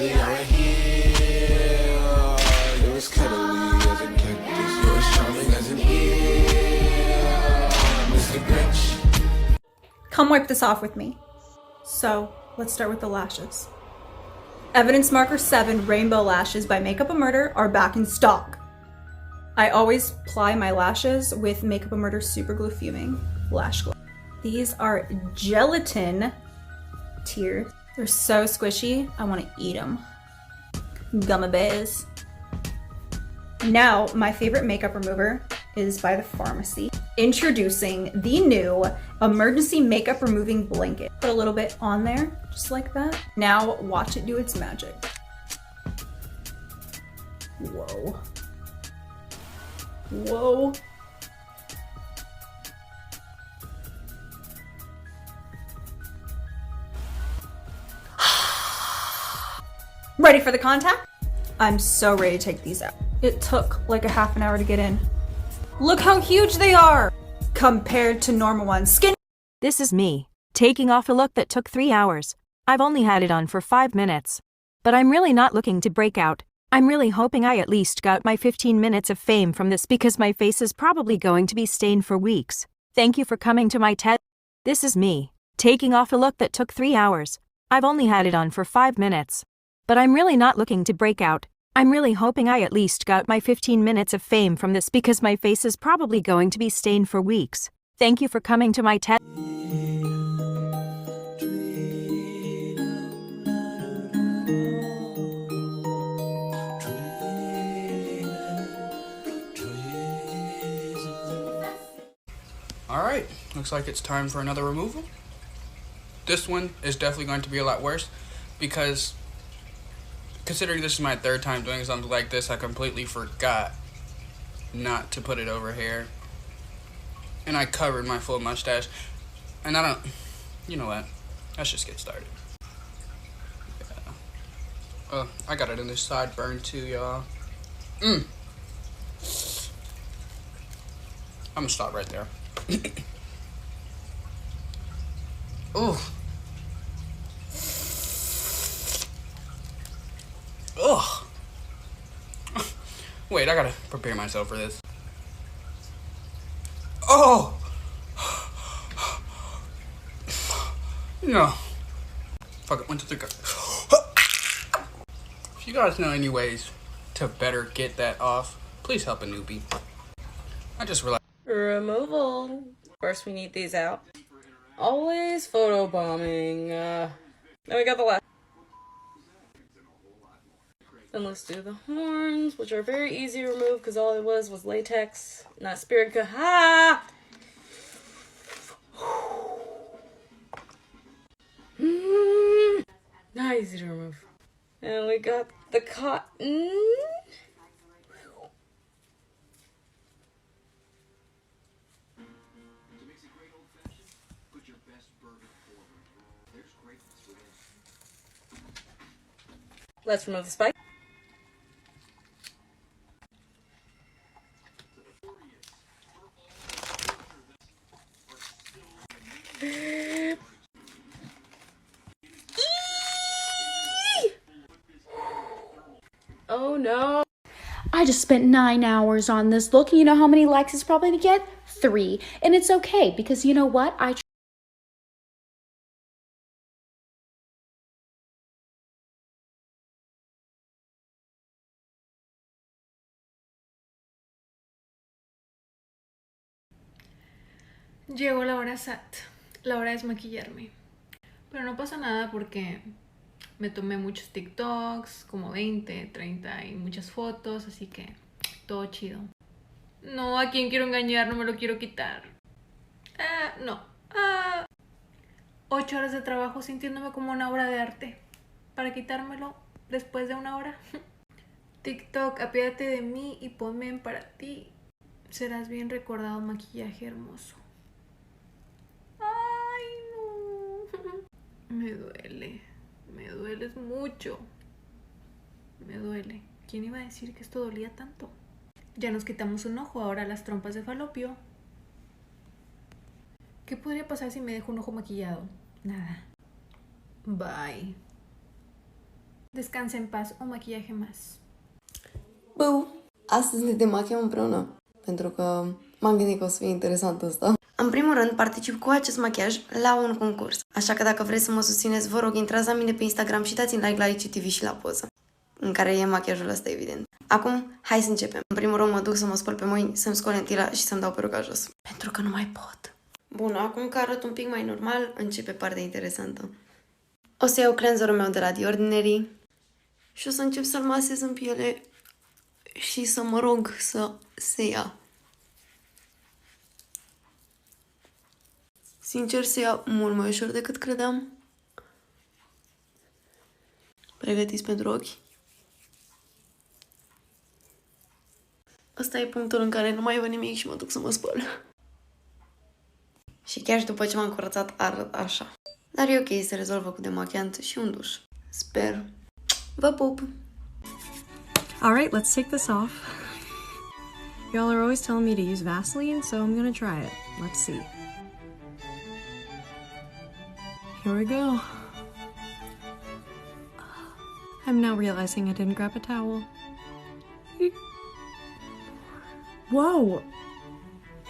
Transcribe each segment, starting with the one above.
baby, I'm right here. You're as cuddly as a cactus. You're as charming as an ear. Mr. Grinch. Come wipe this off with me. So, let's start with the lashes. Evidence Marker 7 Rainbow Lashes by Makeup a Murder are back in stock. I always ply my lashes with Makeup a Murder Super Glue Fuming Lash Glue. These are gelatin tears. They're so squishy, I want to eat them. Gummy bears. Now, my favorite makeup remover is by the pharmacy. Introducing the new emergency makeup removing blanket. Put a little bit on there, just like that. Now watch it do its magic. Whoa. Whoa. Ready for the contact? I'm so ready to take these out. It took like a half an hour to get in. Look how huge they are compared to normal ones. This is me, taking off a look that took 3 hours. I've only had it on for 5 minutes. But I'm really not looking to break out. I'm really hoping I at least got my 15 minutes of fame from this because my face is probably going to be stained for weeks. Thank you for coming to my TED. This is me, taking off a look that took 3 hours. I've only had it on for 5 minutes. But I'm really not looking to break out. I'm really hoping I at least got my 15 minutes of fame from this because my face is probably going to be stained for weeks. Thank you for coming to my TED. Alright, looks like it's time for another removal. This one is definitely going to be a lot worse because considering this is my 3rd time doing something like this, I completely forgot not to put it over here. And I covered my full mustache. And I don't, you know what, let's just get started. Yeah. Oh, I got it in this sideburn too, y'all. I'm gonna stop right there. Ooh. Ugh. Wait, I gotta prepare myself for this. Oh! No. Fuck it, 1, 2, 3, go. If you guys know any ways to better get that off, please help a newbie. I just realized. Removal. First we need these out. Always photo bombing. Then we got the last. Then let's do the horns, which are very easy to remove because all it was latex, not spirit. Ha! Not easy to remove. And we got the cotton. Let's remove the spike. Oh no. I just spent 9 hours on this look, and you know how many likes it's probably gonna get? 3. And it's okay, because you know what? Llegó la hora SAT, la hora de desmaquillarme. Pero no pasa nada porque me tomé muchos TikToks, como 20, 30 y muchas fotos, así que todo chido. No, ¿a quién quiero engañar? No me lo quiero quitar. No. 8 horas de trabajo sintiéndome como una obra de arte. Para quitármelo después de 1 hora. TikTok, apiádate de mí y ponme en para ti. Serás bien recordado, maquillaje hermoso. Ay, no. Me dueles mucho. Me duele. ¿Quién iba a decir que esto dolía tanto? Ya nos quitamos un ojo, ahora las trompas de falopio. ¿Qué podría pasar si me dejo un ojo maquillado? Nada. Bye. Descansa en paz, un maquillaje más. Bău, astăzi ne demachiem împreună, pentru că m-am gândit că o să fie interesant asta. În primul rând, particip cu acest machiaj la un concurs. Așa că dacă vreți să mă susțineți, vă rog, intrați la mine pe Instagram și dați-mi like la IGTV și la poză, în care e machiajul ăsta, evident. Acum, hai să începem. În primul rând, mă duc să mă spăl pe mâini, să-mi scol lentila și să-mi dau peruca jos. Pentru că nu mai pot. Bun, acum că arăt un pic mai normal, începe partea interesantă. O să iau cleanserul meu de la The Ordinary și o să încep să-l masez în piele și să mă rog să se ia. Sincer, se ia mult mai ușor decât credeam. Pregătiți pentru ochi? Ăsta e punctul în care nu mai văd nimic și mă duc să mă spăl. Și chiar și după ce m-am curățat, arăt așa. Dar e ok, se rezolvă cu demachiant și un duș. Sper. Vă pup! Alright, let's take this off. Y'all are always telling me to use Vaseline, so I'm gonna try it. Let's see. Here we go. I'm now realizing I didn't grab a towel. Whoa!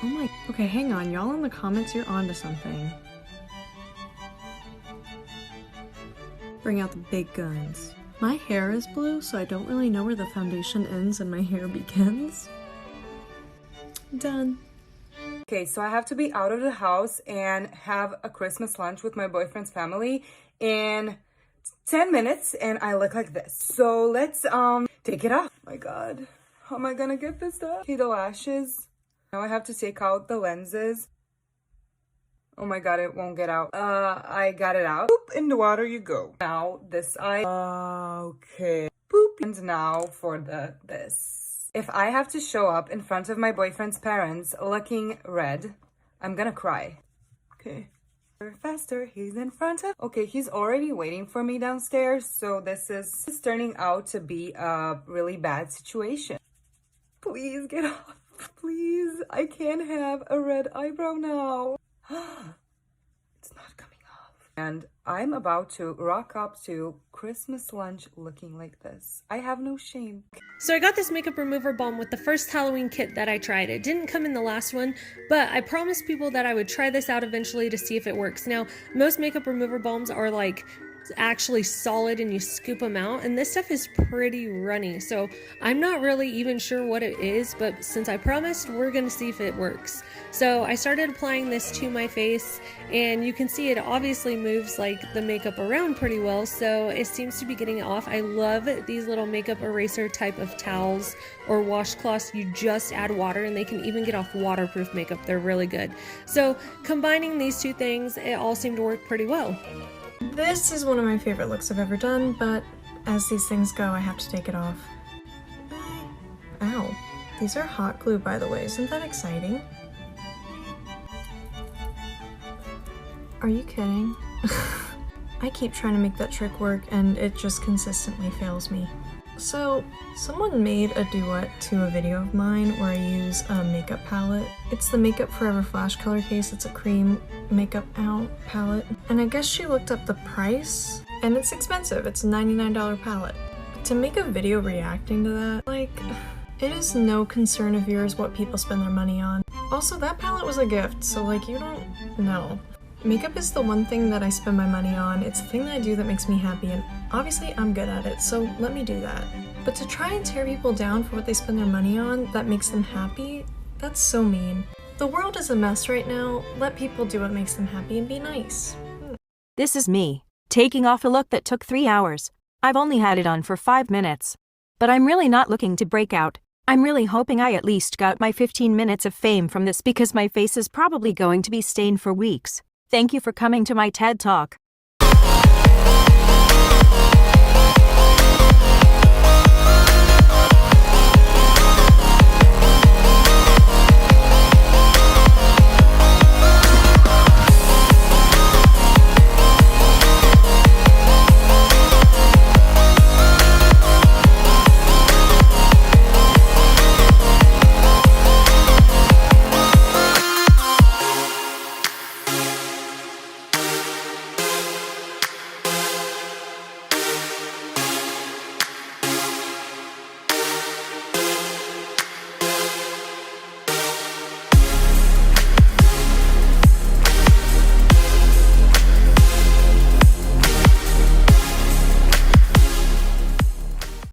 Oh my... Okay, hang on. Y'all in the comments, you're onto something. Bring out the big guns. My hair is blue, so I don't really know where the foundation ends and my hair begins. Done. Okay, so I have to be out of the house and have a Christmas lunch with my boyfriend's family in 10 minutes, and I look like this. So let's take it off. Oh my god, how am I gonna get this done? Okay, the lashes. Now I have to take out the lenses. Oh my god, it won't get out. I got it out. Boop, in the water you go. Now this eye. Okay. Boop. And now for this. If I have to show up in front of my boyfriend's parents looking red, I'm gonna cry. Okay. Faster, he's in front of... Okay, he's already waiting for me downstairs, so this is turning out to be a really bad situation. Please get off. Please, I can't have a red eyebrow now. It's not coming off. And I'm about to rock up to Christmas lunch looking like this. I have no shame. So I got this makeup remover balm with the first Halloween kit that I tried. It didn't come in the last one, but I promised people that I would try this out eventually to see if it works. Now, most makeup remover balms are like actually solid and you scoop them out, and this stuff is pretty runny, so I'm not really even sure what it is, but since I promised, we're gonna see if it works. So I started applying this to my face, and you can see it obviously moves like the makeup around pretty well, so it seems to be getting it off. I love these little makeup eraser type of towels or washcloths. You just add water and they can even get off waterproof makeup. They're really good. So combining these two things, it all seemed to work pretty well. This is one of my favorite looks I've ever done, but as these things go, I have to take it off. Ow. These are hot glue, by the way. Isn't that exciting? Are you kidding? I keep trying to make that trick work, and it just consistently fails me. So, someone made a duet to a video of mine where I use a makeup palette. It's the Makeup Forever Flash Color Case. It's a cream makeup out palette. And I guess she looked up the price, and it's expensive. It's a $99 palette. But to make a video reacting to that, like, it is no concern of yours what people spend their money on. Also, that palette was a gift, so like, you don't know. Makeup is the one thing that I spend my money on. It's the thing that I do that makes me happy, and obviously I'm good at it, so let me do that. But to try and tear people down for what they spend their money on that makes them happy, that's so mean. The world is a mess right now. Let people do what makes them happy and be nice. This is me, taking off a look that took 3 hours. I've only had it on for 5 minutes. But I'm really not looking to break out. I'm really hoping I at least got my 15 minutes of fame from this because my face is probably going to be stained for weeks. Thank you for coming to my TED Talk.